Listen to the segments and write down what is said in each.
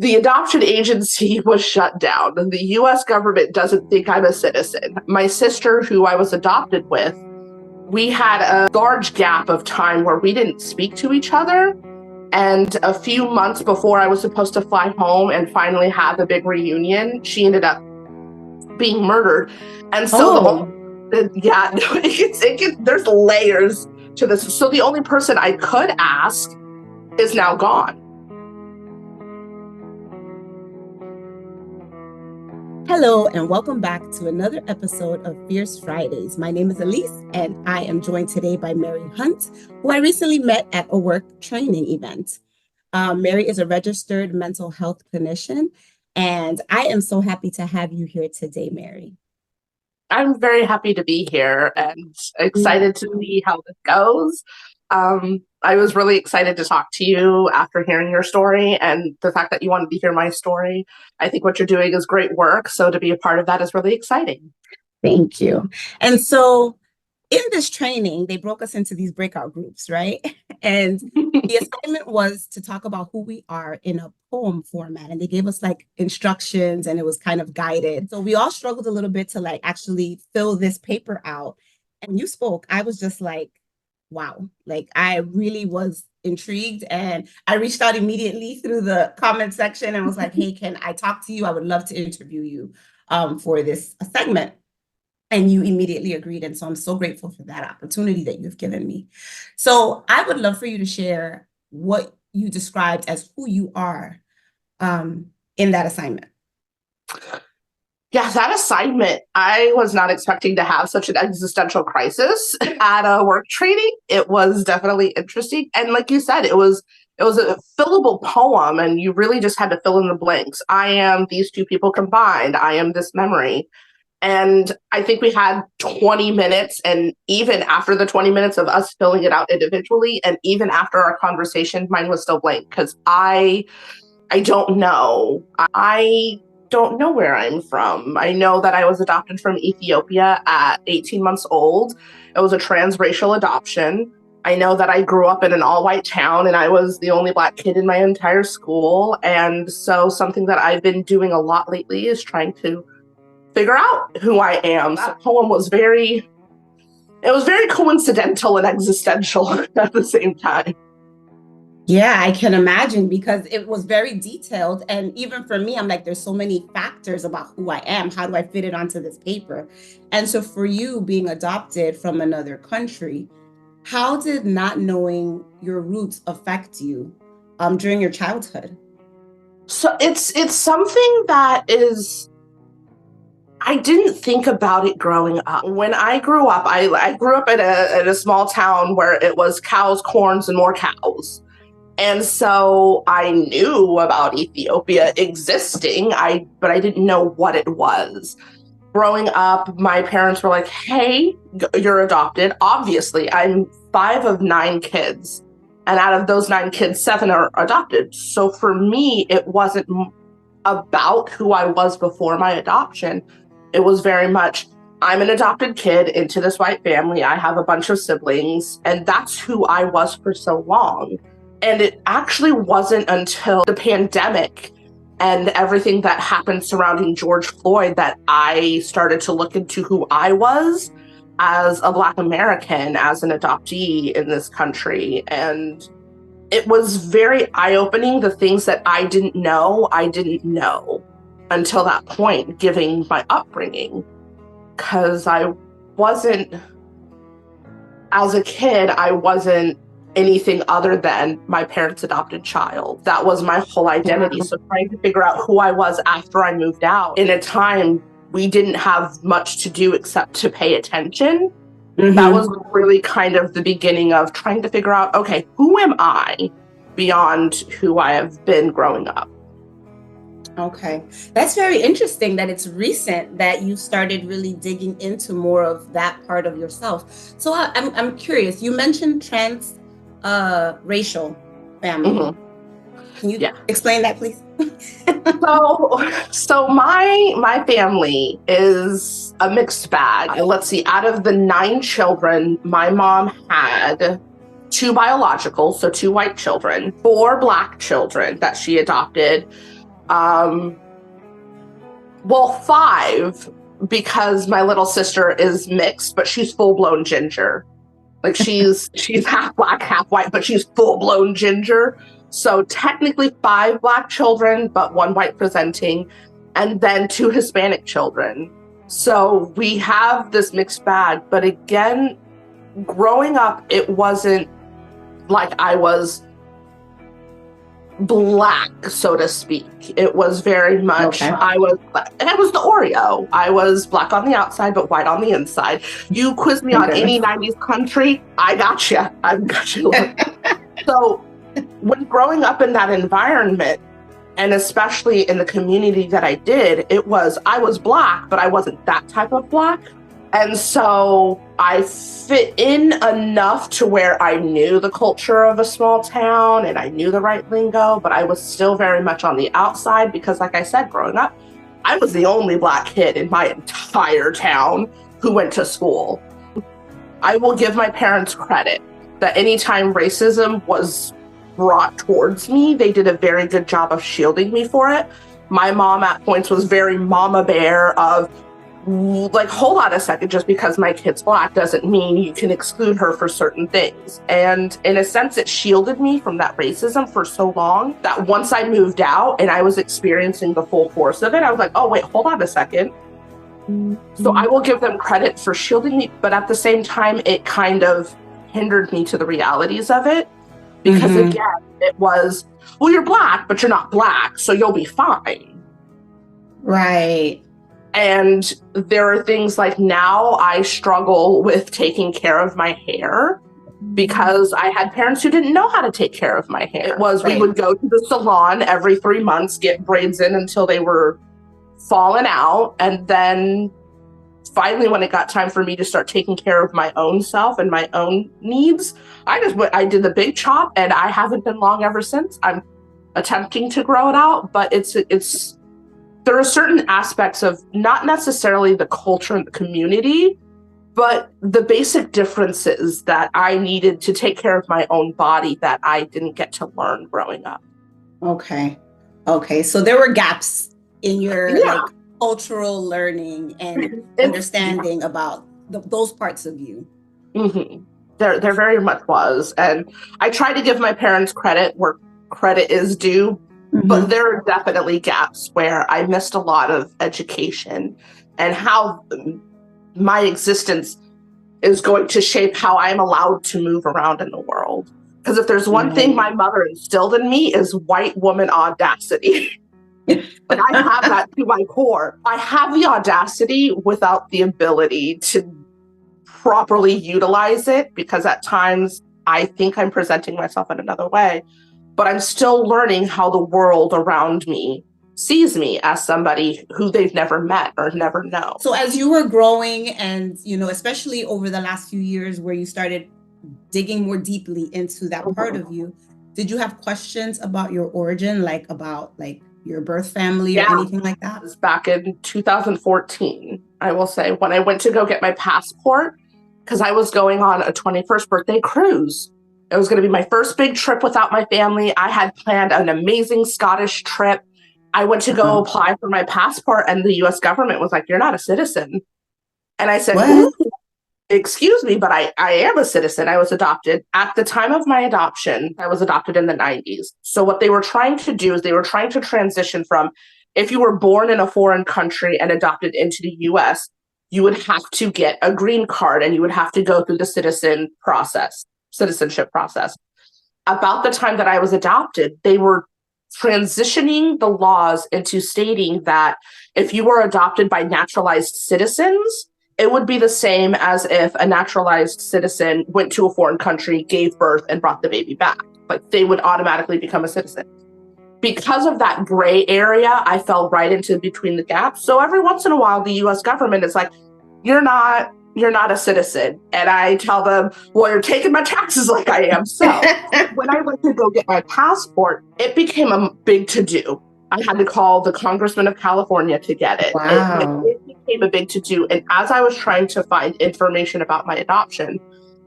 The adoption agency was shut down. The US government doesn't think I'm a citizen. My sister, who I was adopted with, we had a large gap of time where we didn't speak to each other. And a few months before I was supposed to fly home and finally have a big reunion, she ended up being murdered. And so there's layers to this. So the only person I could ask is now gone. Hello, and welcome back to another episode of Fierce Fridays. My name is Elise, and I am joined today by Mary Hunt, who I recently met at a work training event. Mary is a registered mental health clinician, and I am so happy to have you here today, Mary. I'm very happy to be here and excited to see how this goes. I was really excited to talk to you after hearing your story, and the fact that you wanted to hear my story. I think what you're doing is great work. So to be a part of that is really exciting. Thank you. And so in this training, they broke us into these breakout groups, right? And the assignment was to talk about who we are in a poem format. And they gave us like instructions, and it was kind of guided. So we all struggled a little bit to like actually fill this paper out. And you spoke. I was just like, wow, like I really was intrigued, and I reached out immediately through the comment section and was like, hey, can I talk to you? I would love to interview you for this segment. And you immediately agreed. And so I'm so grateful for that opportunity that you've given me. So I would love for you to share what you described as who you are in that assignment. Yeah, that assignment, I was not expecting to have such an existential crisis at a work training. It was definitely interesting. And like you said, it was a fillable poem, and you really just had to fill in the blanks. I am these two people combined. I am this memory. And I think we had 20 minutes. And even after the 20 minutes of us filling it out individually, and even after our conversation, mine was still blank because I don't know. I don't know where I'm from. I know that I was adopted from Ethiopia at 18 months old. It was a transracial adoption. I know that I grew up in an all-white town, and I was the only Black kid in my entire school. And so something that I've been doing a lot lately is trying to figure out who I am. That poem was very coincidental and existential at the same time. Yeah, I can imagine, because it was very detailed. And even for me, I'm like, there's so many factors about who I am. How do I fit it onto this paper? And so for you being adopted from another country, how did not knowing your roots affect you during your childhood? So it's something that is, I didn't think about it growing up. When I grew up, I grew up in a small town where it was cows, corns, and more cows. And so I knew about Ethiopia existing, but I didn't know what it was. Growing up, my parents were like, hey, you're adopted. Obviously, I'm 5 of 9 kids. And out of those 9 kids, 7 are adopted. So for me, it wasn't about who I was before my adoption. It was very much, I'm an adopted kid into this white family. I have a bunch of siblings, and that's who I was for so long. And it actually wasn't until the pandemic and everything that happened surrounding George Floyd that I started to look into who I was as a Black American, as an adoptee in this country. And it was very eye-opening. The things that I didn't know until that point, given my upbringing. Because as a kid, I wasn't anything other than my parents' adopted child. That was my whole identity. So trying to figure out who I was after I moved out in a time we didn't have much to do except to pay attention. Mm-hmm. That was really kind of the beginning of trying to figure out, okay, who am I beyond who I have been growing up? Okay. That's very interesting that it's recent that you started really digging into more of that part of yourself. So I'm curious, you mentioned racial family. Mm-hmm. Can you explain that, please? So my family is a mixed bag. Let's see, out of the 9 children, my mom had 2 biological, so 2 white children, 4 Black children that she adopted, Um, well, 5, because my little sister is mixed, but she's full blown ginger. Like she's half black, half white, but she's full blown ginger. So technically 5 black children, but 1 white presenting, and then 2 Hispanic children. So we have this mixed bag. But again, growing up, it wasn't like I was black, so to speak. It was very much, Okay. I was the Oreo. I was black on the outside, but white on the inside. You quiz me on any 90s country, I got you. I've got you. So when growing up in that environment, and especially in the community that I did, I was black, but I wasn't that type of black. And so I fit in enough to where I knew the culture of a small town and I knew the right lingo, but I was still very much on the outside because, like I said, growing up, I was the only black kid in my entire town who went to school. I will give my parents credit that anytime racism was brought towards me, they did a very good job of shielding me for it. My mom at points was very mama bear of, like, hold on a second, just because my kid's black doesn't mean you can exclude her for certain things. And in a sense, it shielded me from that racism for so long that once I moved out and I was experiencing the full force of it, I was like, oh, wait, hold on a second. So I will give them credit for shielding me, but at the same time, it kind of hindered me to the realities of it. Because again, it was, well, you're black, but you're not black, so you'll be fine. Right. And there are things like now I struggle with taking care of my hair because I had parents who didn't know how to take care of my hair. It was, we would go to the salon every 3 months, get braids in until they were falling out. And then finally, when it got time for me to start taking care of my own self and my own needs, I did the big chop, and I haven't been long ever since. I'm attempting to grow it out, but there are certain aspects of not necessarily the culture and the community, but the basic differences that I needed to take care of my own body that I didn't get to learn growing up. Okay. So there were gaps in your like cultural learning and understanding about those parts of you. There very much was. And I try to give my parents credit where credit is due. But there are definitely gaps where I missed a lot of education and how my existence is going to shape how I'm allowed to move around in the world. Because if there's one thing my mother instilled in me is white woman audacity. Like, I have that to my core. I have the audacity without the ability to properly utilize it, because at times I think I'm presenting myself in another way. But I'm still learning how the world around me sees me as somebody who they've never met or never know. So as you were growing and, especially over the last few years where you started digging more deeply into that part of you, did you have questions about your origin, like about like your birth family or anything like that? It was back in 2014, I will say, when I went to go get my passport, because I was going on a 21st birthday cruise. It was going to be my first big trip without my family. I had planned an amazing Scottish trip. I went to go apply for my passport, and the US government was like, you're not a citizen. And I said, excuse me, but I am a citizen. I was adopted. At the time of my adoption, I was adopted in the 90s. So what they were trying to do is they were trying to transition from, if you were born in a foreign country and adopted into the US, you would have to get a green card and you would have to go through the citizenship process. About the time that I was adopted, they were transitioning the laws into stating that if you were adopted by naturalized citizens, it would be the same as if a naturalized citizen went to a foreign country, gave birth, and brought the baby back. Like, they would automatically become a citizen. Because of that gray area, I fell right into between the gaps. So every once in a while, the US government is like, you're not a citizen. And I tell them, well, you're taking my taxes like I am. So when I went to go get my passport, it became a big to-do. I had to call the Congressman of California to get it. Wow. It became a big to-do. And as I was trying to find information about my adoption,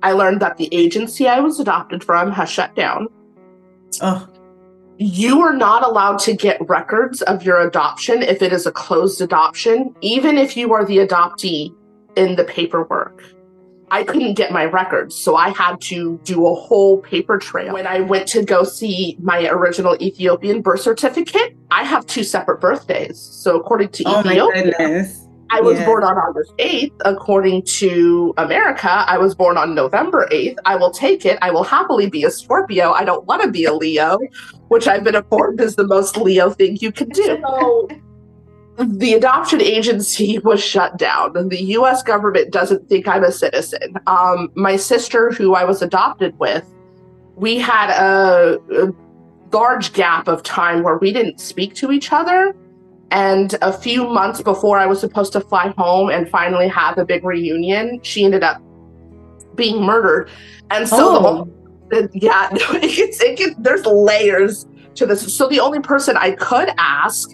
I learned that the agency I was adopted from has shut down. You are not allowed to get records of your adoption if it is a closed adoption, even if you are the adoptee in the paperwork. I couldn't get my records, so I had to do a whole paper trail. When I went to go see my original Ethiopian birth certificate, I have two separate birthdays. So according to Oh my Ethiopia, goodness. I was Yeah. born on August 8th. According to America, I was born on November 8th. I will take it. I will happily be a Scorpio. I don't want to be a Leo, which I've been informed is the most Leo thing you can do. So the adoption agency was shut down. The US government doesn't think I'm a citizen. My sister, who I was adopted with, we had a large gap of time where we didn't speak to each other. And a few months before I was supposed to fly home and finally have a big reunion, she ended up being murdered. And so yeah, there's layers to this. So the only person I could ask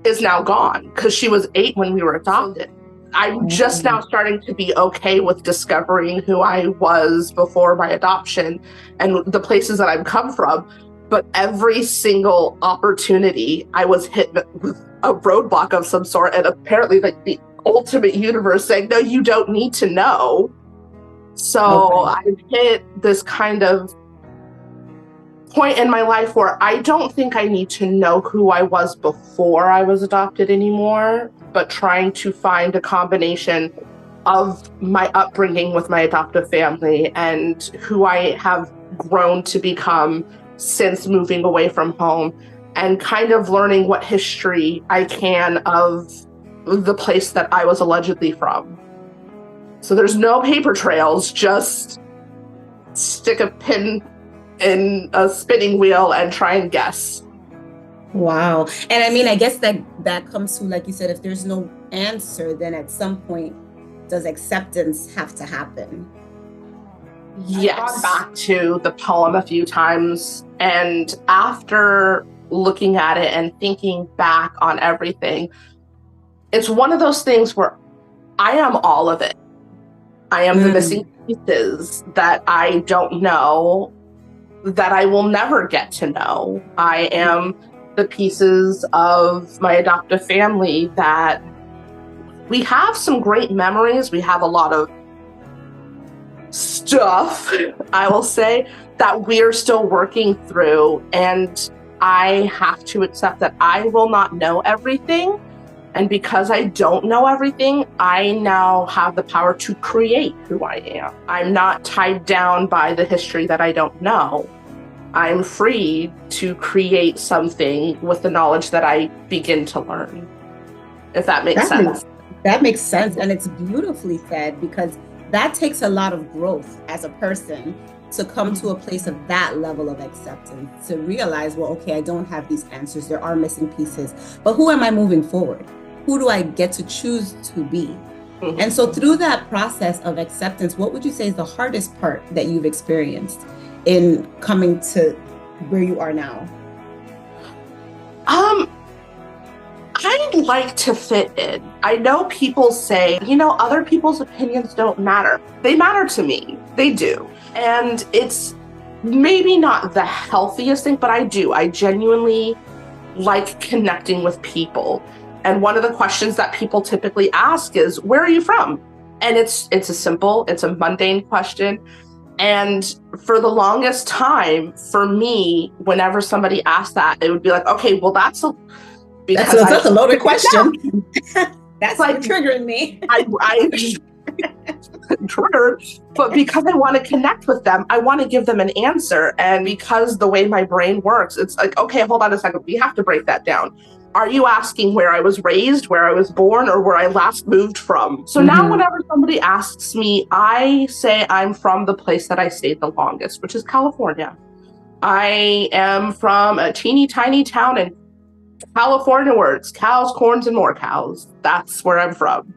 is now gone because she was 8 when we were adopted. I'm just now starting to be okay with discovering who I was before my adoption and the places that I've come from. But every single opportunity, I was hit with a roadblock of some sort, and apparently like the ultimate universe saying, no, you don't need to know. So I've hit this kind of point in my life where I don't think I need to know who I was before I was adopted anymore, but trying to find a combination of my upbringing with my adoptive family and who I have grown to become since moving away from home, and kind of learning what history I can of the place that I was allegedly from. So there's no paper trails, just stick a pin in a spinning wheel and try and guess. Wow. And I mean, I guess that comes to, like you said, if there's no answer, then at some point, does acceptance have to happen? Yes. I've gone back to the poem a few times, and after looking at it and thinking back on everything, it's one of those things where I am all of it. I am the missing pieces that I don't know, that I will never get to know. I am the pieces of my adoptive family that we have some great memories. We have a lot of stuff, I will say, that we're still working through. And I have to accept that I will not know everything. And because I don't know everything, I now have the power to create who I am. I'm not tied down by the history that I don't know. I'm free to create something with the knowledge that I begin to learn, if that makes sense. That makes sense. And it's beautifully said, because that takes a lot of growth as a person to come to a place of that level of acceptance, to realize, well, okay, I don't have these answers. There are missing pieces, but who am I moving forward? Who do I get to choose to be? And so through that process of acceptance, what would you say is the hardest part that you've experienced in coming to where you are now? I like to fit in. I know people say, other people's opinions don't matter. They matter to me. They do. And it's maybe not the healthiest thing, but I do. I genuinely like connecting with people. And one of the questions that people typically ask is, where are you from? And it's a mundane question. And for the longest time, for me, whenever somebody asked that, it would be like, okay, well, that's a loaded question. That's like triggering me. I triggered, but because I want to connect with them, I want to give them an answer. And because the way my brain works, it's like, okay, hold on a second. We have to break that down. Are you asking where I was raised, where I was born, or where I last moved from? So now whenever somebody asks me, I say I'm from the place that I stayed the longest, which is California. I am from a teeny tiny town in California where it's cows, corns, and more cows. That's where I'm from.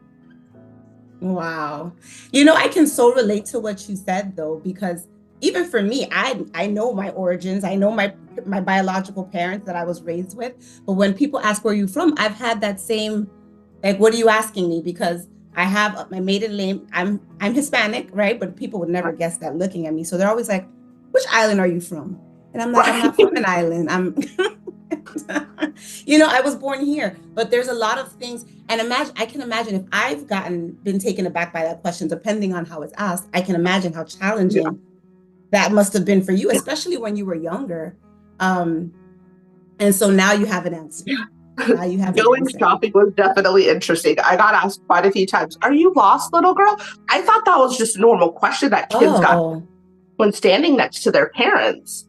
Wow. I can so relate to what you said, though, because even for me, I know my origins. I know my biological parents that I was raised with. But when people ask where you're from, I've had that same, like, what are you asking me? Because I have my maiden name. I'm Hispanic, right? But people would never guess that looking at me. So they're always like, which island are you from? And I'm like, I'm Right. not from an island. I'm, you know, I was born here, but there's a lot of things. And I can imagine if I've been taken aback by that question, depending on how it's asked, I can imagine how Yeah. challenging that must have been for you, especially when you were younger. Um, and so now you have an answer. Now you have an Going answer. shopping was definitely interesting. I got asked quite a few times, "Are you lost, little girl?" I thought that was just a normal question that kids got Oh, when standing next to their parents.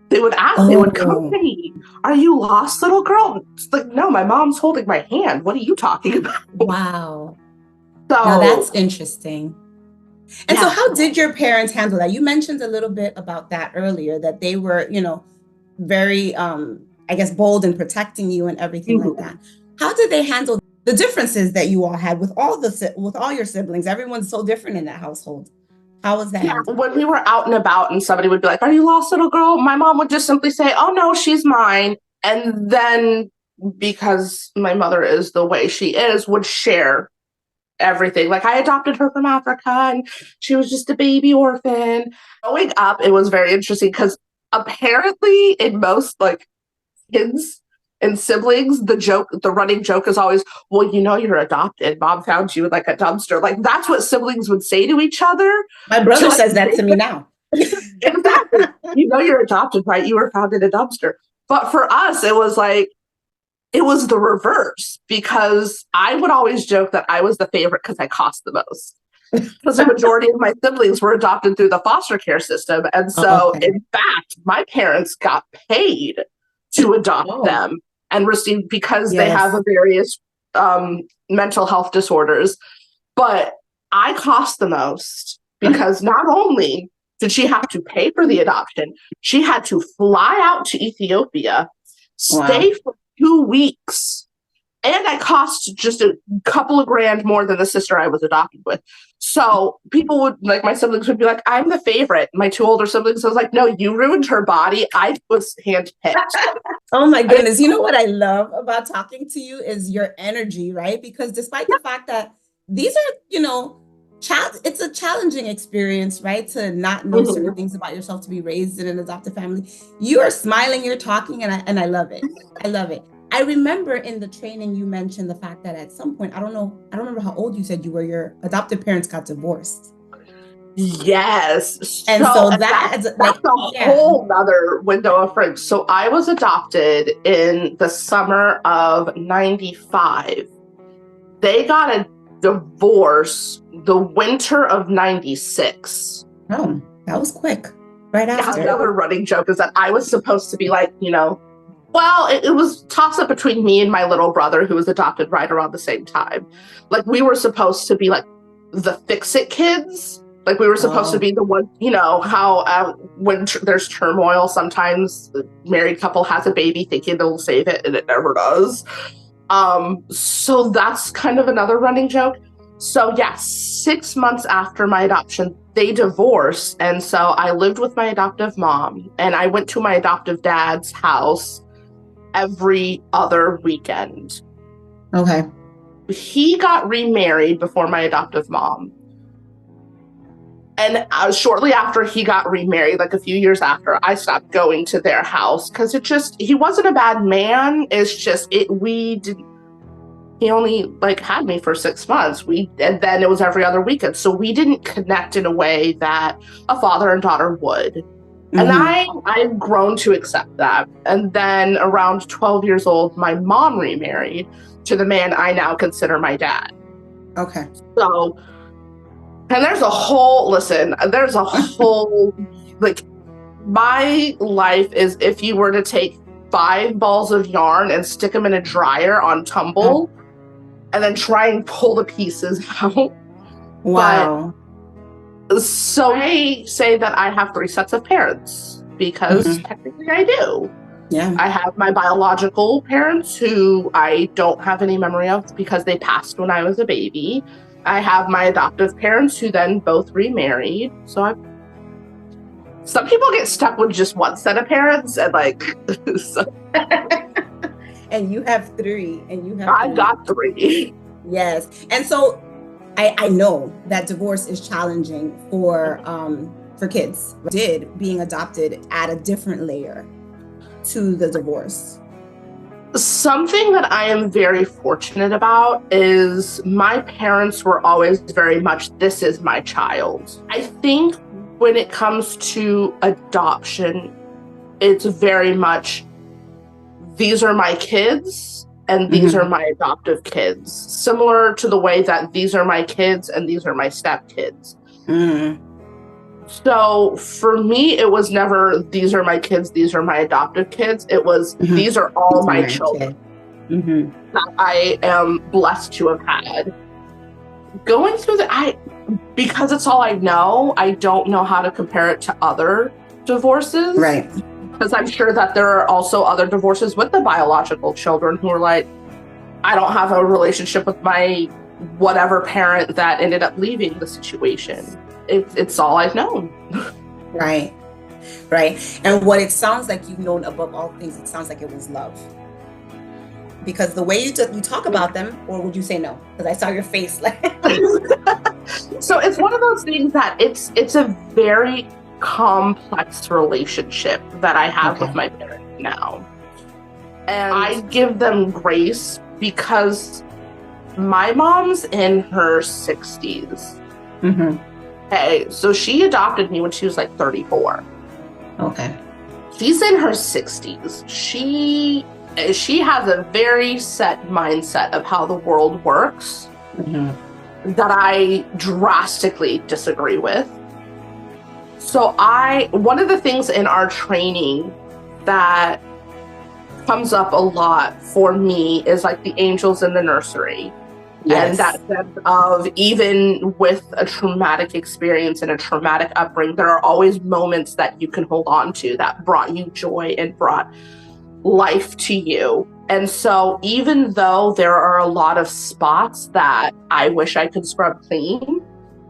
They would ask, they would come oh, to me, "Are you lost, little girl?" It's like, no, my mom's holding my hand. What are you talking about? wow. Now So, that's interesting. And so yeah. how did your parents handle that? You mentioned a little bit about that earlier, that they were, you know, very, I guess, bold in protecting you and everything like Mhm. that. How did they handle the differences that you all had with with all your siblings? Everyone's so different in that household. How was that Yeah, handled? when we were out and about and somebody would be like, "Are you lost, little girl?" My mom would just simply say, "Oh, no, she's mine." And then, because my mother is the way she is, would share everything. Like, I adopted her from Africa and she was just a baby orphan. Growing up, it was very interesting because apparently, in most like kids and siblings, the running joke is always, "Well, you know, you're adopted. Mom found you in like a dumpster." Like, that's what siblings would say to each other My to brother like says that to make me now. exactly. You know, you're adopted, right? You were found in a dumpster. But for us, it was like, it was the reverse because I would always joke that I was the favorite because I cost the most. Because the majority of my siblings were adopted through the foster care system. And so, Okay. in fact, my parents got paid to adopt Oh, them and receive because they have yes. a various mental health disorders. But I cost the most because not only did she have to pay for the adoption, she had to fly out to Ethiopia, Wow. stay for 2 weeks, and I cost just a couple of grand more than the sister I was adopted with. So people would like my siblings would be like, "I'm the favorite." My two older siblings, I was like, "No, you ruined her body. I was handpicked." Oh my I mean, goodness. You know what I love about talking to you is your energy, right? Because despite the fact that these are, you know, it's a challenging experience, right? To not know certain mhm. things about yourself, to be raised in an adopted family. You are smiling, you're talking, and I love it. I love it. I remember in the training you mentioned the fact that at some point, I don't remember how old you said you were, your adopted parents got divorced. Yes. And So, so and that that's is that's like, a yeah. whole nother window of fringe. So I was adopted in the summer of 95. They got a divorce the winter of 96. Oh, that was quick. Right Yeah, after. another running joke is that I was supposed to be like, well, it was toss up between me and my little brother who was adopted right around the same time. Like, we were supposed to be like the fix it kids. Like, we were supposed to Oh, be the one, how when there's turmoil, sometimes the married couple has a baby thinking they'll save it and it never does. So that's kind of another running joke. So yeah, 6 months after my adoption, they divorced. And so I lived with my adoptive mom and I went to my adoptive dad's house every other weekend. okay. He got remarried before my adoptive mom. And shortly after he got remarried, like a few years after, I stopped going to their house because he wasn't a bad man. It's just, we didn't, he only like had me for 6 months. And then it was every other weekend. So we didn't connect in a way that a father and daughter would. And Hmm. I've grown to accept that. And then around 12 years old, my mom remarried to the man I now consider my dad. Okay. So, and there's a whole, like, my life is if you were to take 5 balls of yarn and stick them in a dryer on tumble and then try and pull the pieces out. But Wow. so I say that I have 3 sets of parents because Hmm. technically I do. Yeah. I have my biological parents who I don't have any memory of because they passed when I was a baby. I have my adoptive parents who then both remarried. Some people get stuck with just one set of parents and like so And you have three, and you have I've three. got 3. Yes. And so I know that divorce is challenging for for kids. Did being adopted add a different layer to the divorce? Something that I am very fortunate about is my parents were always very much, this is my child. I think when it comes to adoption, it's very much, these are my kids and these are my adoptive kids. Similar to the way that these are my kids and these are my stepkids. So for me, it was never, these are my kids, these are my adoptive kids. It was, these are all my children that I am blessed to have had. Going through because it's all I know, I don't know how to compare it to other divorces. Right. Because I'm sure that there are also other divorces with the biological children who are like, I don't have a relationship with my whatever parent that ended up leaving the situation. It's all I've known. Right. And what it sounds like you've known above all things, it sounds like it was love. Because the way you talk about them, or would you say no? Because I saw your face. So it's one of those things that it's a very complex relationship that I have with my parents now. And I give them grace because my mom's in her 60s. Okay, so she adopted me when she was like 34. Okay. She's in her 60s. She has a very set mindset of how the world works that I drastically disagree with. So one of the things in our training that comes up a lot for me is like the angels in the nursery. Yes. And that sense of, even with a traumatic experience and a traumatic upbringing, there are always moments that you can hold on to that brought you joy and brought life to you. And so even though there are a lot of spots that I wish I could scrub clean,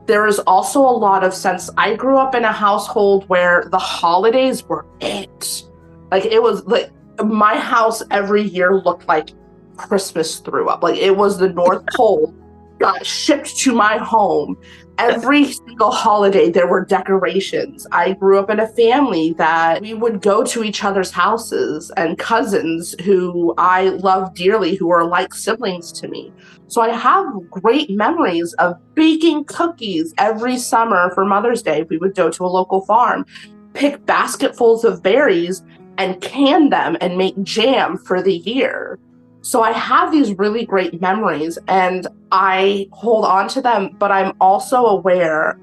there is also a lot of sense. I grew up in a household where the holidays were it. Like, it was like my house every year looked like Christmas threw up. Like, it was the North Pole got shipped to my home. Every single holiday there were decorations. I grew up in a family that we would go to each other's houses, and cousins who I love dearly, who are like siblings to me. So I have great memories of baking cookies every summer for Mother's Day. We would go to a local farm, pick basketfuls of berries and can them and make jam for the year. So I have these really great memories and I hold on to them, but I'm also aware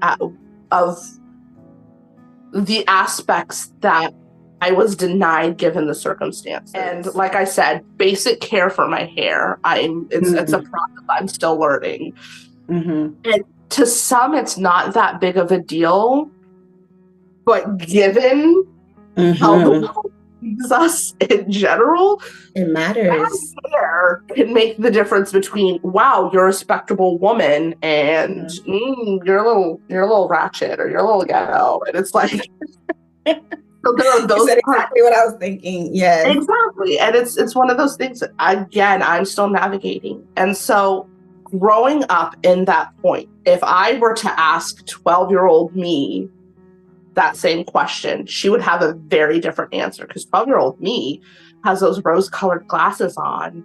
of the aspects that I was denied given the circumstances. And like I said, basic care for my hair. It's a process I'm still learning. And to some, it's not that big of a deal, but given how the world sees us in general, it matters. That hair can make the difference between, wow, you're a respectable woman, and you're a little ratchet, or you're a little ghetto, and it's like. So there are those. You said exactly what I was thinking. Yes, exactly, and it's one of those things that, again, I'm still navigating, and so growing up in that point, if I were to ask 12-year-old me that same question, she would have a very different answer, because 12-year-old me has those rose-colored glasses on.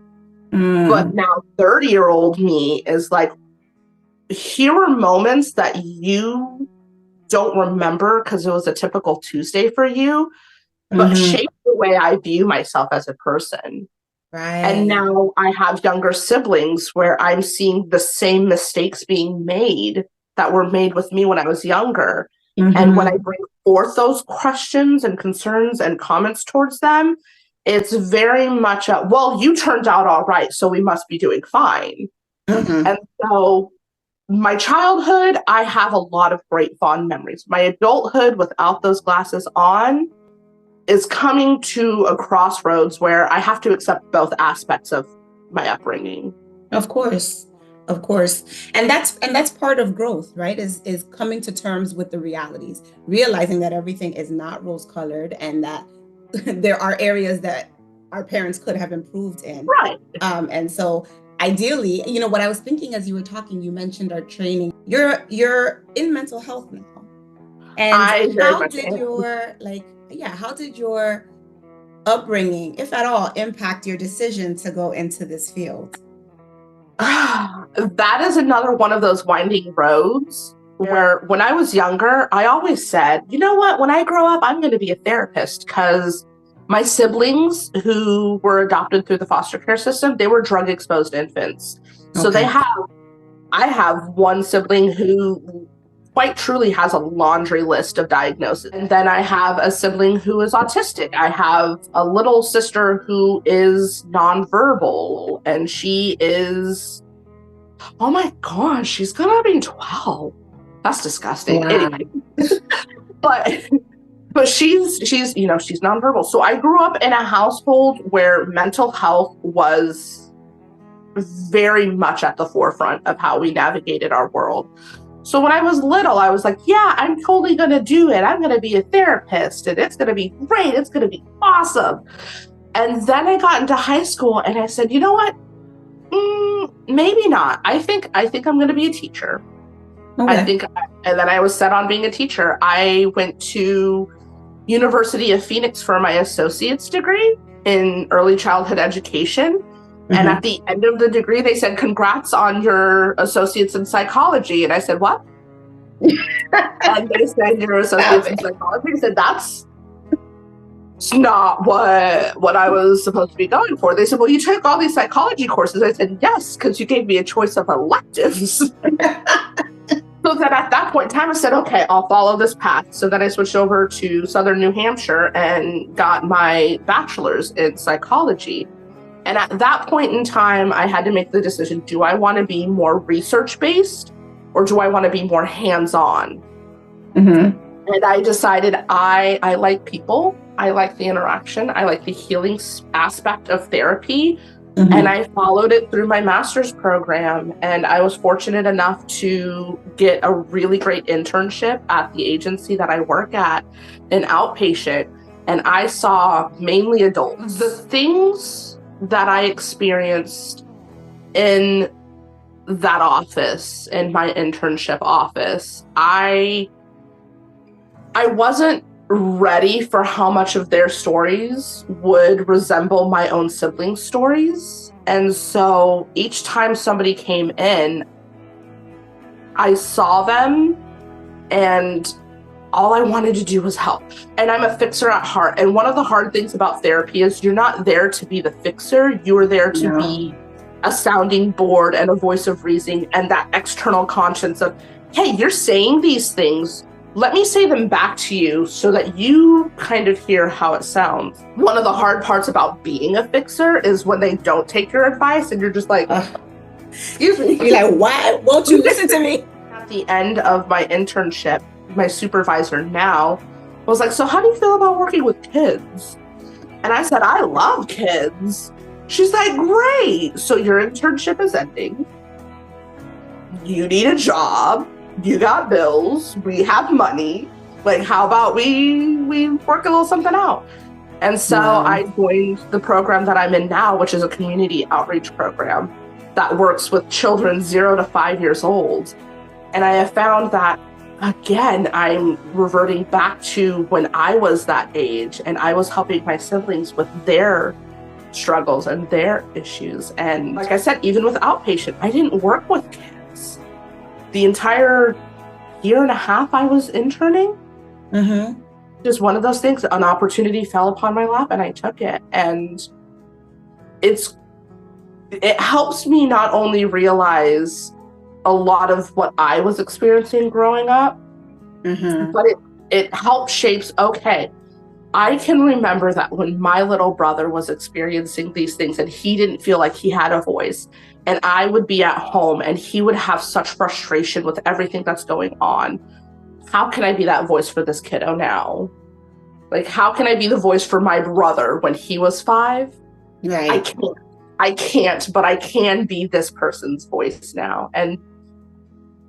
But now 30-year-old me is like, here are moments that you don't remember because it was a typical Tuesday for you, but shape the way I view myself as a person. Right. And now I have younger siblings where I'm seeing the same mistakes being made that were made with me when I was younger. And when I bring forth those questions and concerns and comments towards them, it's very much well, you turned out all right, so we must be doing fine. And so my childhood, I have a lot of great fond memories. My adulthood without those glasses on is coming to a crossroads where I have to accept both aspects of my upbringing. Of course. And that's part of growth, right? Is coming to terms with the realities, realizing that everything is not rose-colored and that there are areas that our parents could have improved in. Right. And so ideally, what I was thinking as you were talking, you mentioned our training. You're in mental health now. And I very how much did am. how did your upbringing, if at all, impact your decision to go into this field? That is another one of those winding roads where when I was younger, I always said, you know what, when I grow up, I'm going to be a therapist because my siblings who were adopted through the foster care system, they were drug exposed infants. So Okay. I have one sibling who quite truly has a laundry list of diagnoses. And then I have a sibling who is autistic. I have a little sister who is nonverbal, and she is, oh my gosh, she's gonna be 12. That's disgusting. Wow. Anyway, but she's she's nonverbal. So I grew up in a household where mental health was very much at the forefront of how we navigated our world. So when I was little, I was like, yeah, I'm totally going to do it. I'm going to be a therapist and it's going to be great. It's going to be awesome. And then I got into high school and I said, you know what? Maybe not. I think I'm going to be a teacher. Okay. And then I was set on being a teacher. I went to University of Phoenix for my associate's degree in early childhood education. And at the end of the degree, they said, congrats on your associate's in psychology. And I said, what? And they said, your associate's in psychology. I said, that's not what I was supposed to be going for. They said, well, you took all these psychology courses. I said, yes, because you gave me a choice of electives. So then at that point in time, I said, okay, I'll follow this path. So then I switched over to Southern New Hampshire and got my bachelor's in psychology. And at that point in time, I had to make the decision, do I want to be more research-based or do I want to be more hands-on? And I decided I like people. I like the interaction. I like the healing aspect of therapy. And I followed it through my master's program. And I was fortunate enough to get a really great internship at the agency that I work at, an outpatient. And I saw mainly adults. The things that I experienced in that office, in my internship office, I wasn't ready for how much of their stories would resemble my own siblings' stories. And so each time somebody came in, I saw them and all I wanted to do was help. And I'm a fixer at heart. And one of the hard things about therapy is you're not there to be the fixer. You are there to be a sounding board and a voice of reason and that external conscience of, hey, you're saying these things. Let me say them back to you so that you kind of hear how it sounds. One of the hard parts about being a fixer is when they don't take your advice and you're just like, excuse me. You're like, why won't you listen to me? At the end of my internship, my supervisor now was like, so how do you feel about working with kids? And I said, I love kids. She's like, great. So your internship is ending. You need a job. You got bills, we have money. Like, how about we work a little something out? And so I joined the program that I'm in now, which is a community outreach program that works with children 0 to 5 years old. And I have found that, again, I'm reverting back to when I was that age and I was helping my siblings with their struggles and their issues. And like I said, even with outpatient, I didn't work with kids. The entire year and a half I was interning, just one of those things, an opportunity fell upon my lap and I took it. And it helps me not only realize a lot of what I was experiencing growing up, but it helps shapes, okay, I can remember that when my little brother was experiencing these things and he didn't feel like he had a voice, and I would be at home and he would have such frustration with everything that's going on. How can I be that voice for this kiddo now? Like, how can I be the voice for my brother when he was 5? Right. I can't, but I can be this person's voice now. And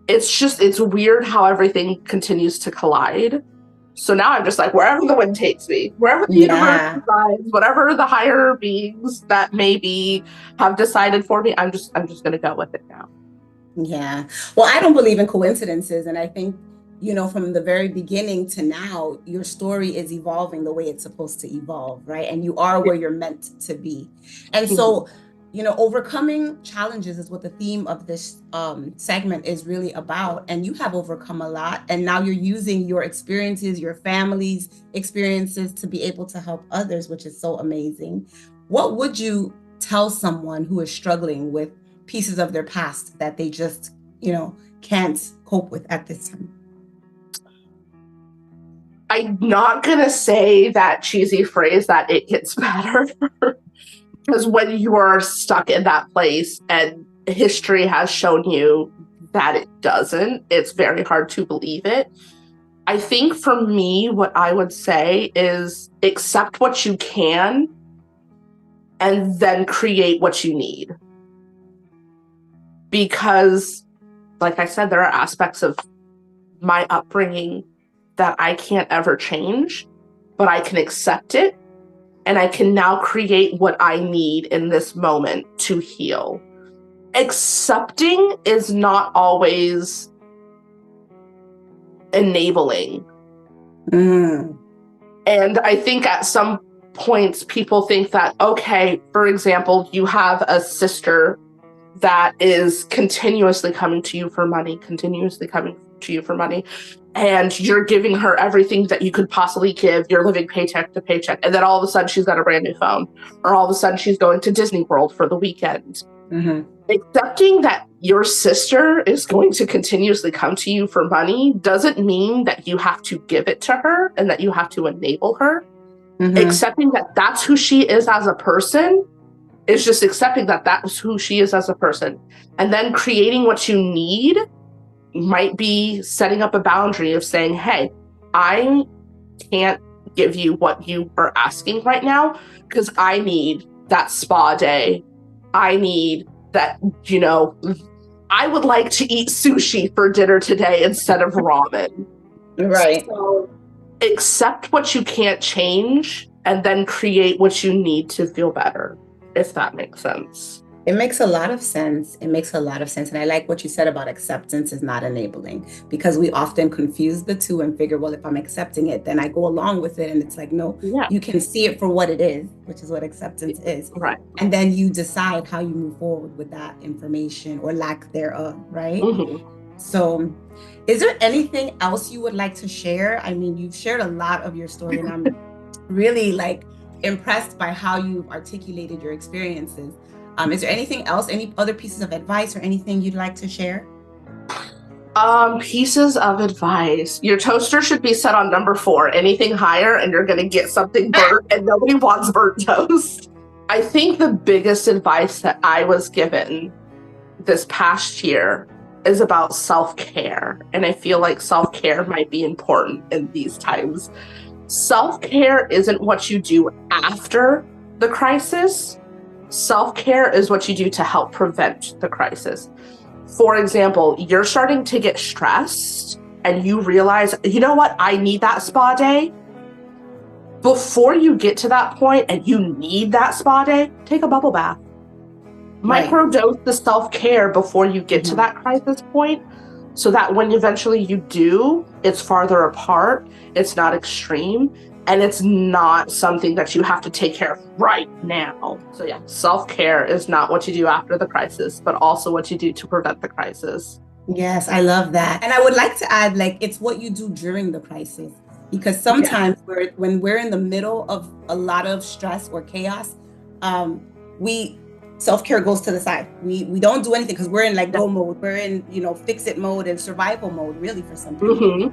it's weird how everything continues to collide. So now I'm just like, wherever the wind takes me, wherever the universe decides, whatever the higher beings that maybe have decided for me, I'm just going to go with it now. Yeah. Well, I don't believe in coincidences. And I think from the very beginning to now, your story is evolving the way it's supposed to evolve, right? And you are where you're meant to be. And so, overcoming challenges is what the theme of this segment is really about. And you have overcome a lot. And now you're using your experiences, your family's experiences to be able to help others, which is so amazing. What would you tell someone who is struggling with pieces of their past that they just, can't cope with at this time? I'm not going to say that cheesy phrase that it gets better, because when you are stuck in that place and history has shown you that it doesn't, it's very hard to believe it. I think for me, what I would say is accept what you can and then create what you need. Because, like I said, there are aspects of my upbringing that I can't ever change, but I can accept it, and I can now create what I need in this moment to heal. Accepting is not always enabling. And I think at some points people think that, okay, for example, you have a sister that is continuously coming to you for money, and you're giving her everything that you could possibly give. You're living paycheck to paycheck. And then all of a sudden she's got a brand new phone, or all of a sudden she's going to Disney World for the weekend. Accepting that your sister is going to continuously come to you for money doesn't mean that you have to give it to her and that you have to enable her. Accepting that that's who she is as a person is just accepting that that's who she is as a person. And then creating what you need might be setting up a boundary of saying, hey, I can't give you what you are asking right now because I need that spa day. I need that, I would like to eat sushi for dinner today instead of ramen. Right. So accept what you can't change and then create what you need to feel better, if that makes sense. It makes a lot of sense. And I like what you said about acceptance is not enabling, because we often confuse the two and figure, well, if I'm accepting it, then I go along with it. And it's like, no, you can see it for what it is, which is what acceptance is. Right. And then you decide how you move forward with that information or lack thereof, right? So is there anything else you would like to share? I mean, you've shared a lot of your story, and I'm really impressed by how you've articulated your experiences. Is there anything else, any other pieces of advice or anything you'd like to share? Pieces of advice. Your toaster should be set on number 4. Anything higher and you're going to get something burnt, and nobody wants burnt toast. I think the biggest advice that I was given this past year is about self-care. And I feel like self-care might be important in these times. Self-care isn't what you do after the crisis. Self-care is what you do to help prevent the crisis. For example, you're starting to get stressed and you realize, you know what, I need that spa day. Before you get to that point and you need that spa day, take a bubble bath. Microdose the self-care before you get to that crisis point, so that when eventually you do, it's farther apart, it's not extreme, and it's not something that you have to take care of right now. So yeah, self-care is not what you do after the crisis, but also what you do to prevent the crisis. Yes, I love that. And I would like to add, it's what you do during the crisis. Because sometimes when we're in the middle of a lot of stress or chaos, self-care goes to the side. We don't do anything because we're in go mode. We're in, fix it mode and survival mode, really, for some people.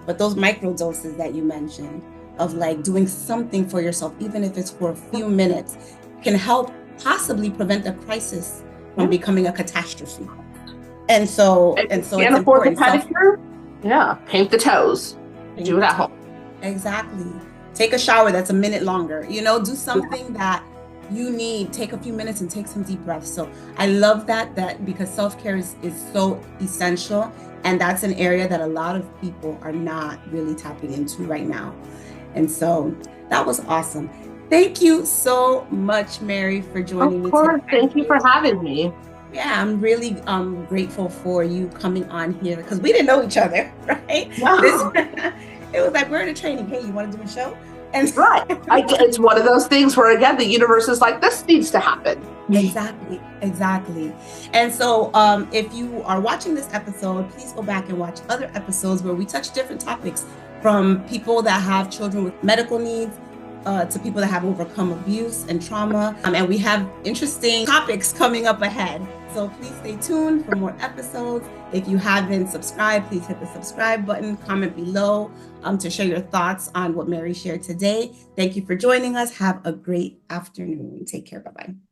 But those micro doses that you mentioned of doing something for yourself, even if it's for a few minutes, can help possibly prevent a crisis from becoming a catastrophe. And so can't afford the pedicure? Paint the toes. Do it at home. Exactly. Take a shower that's a minute longer. Do something that you need. Take a few minutes and take some deep breaths. So I love that because self-care is so essential. And that's an area that a lot of people are not really tapping into right now. And so that was awesome. Thank you so much, Mary, for joining me today. Thank you for having me. Yeah, I'm really grateful for you coming on here because we didn't know each other, right? This No, it was like we're in a training. Hey, you want to do a show? And right. It's one of those things where, again, the universe is like, this needs to happen. exactly, exactly. And so, if you are watching this episode, please go back and watch other episodes where we touch different topics from people that have children with medical needs to people that have overcome abuse and trauma. And we have interesting topics coming up ahead. So please stay tuned for more episodes. If you haven't subscribed, please hit the subscribe button, comment below to share your thoughts on what Mary shared today. Thank you for joining us. Have a great afternoon. Take care. Bye bye.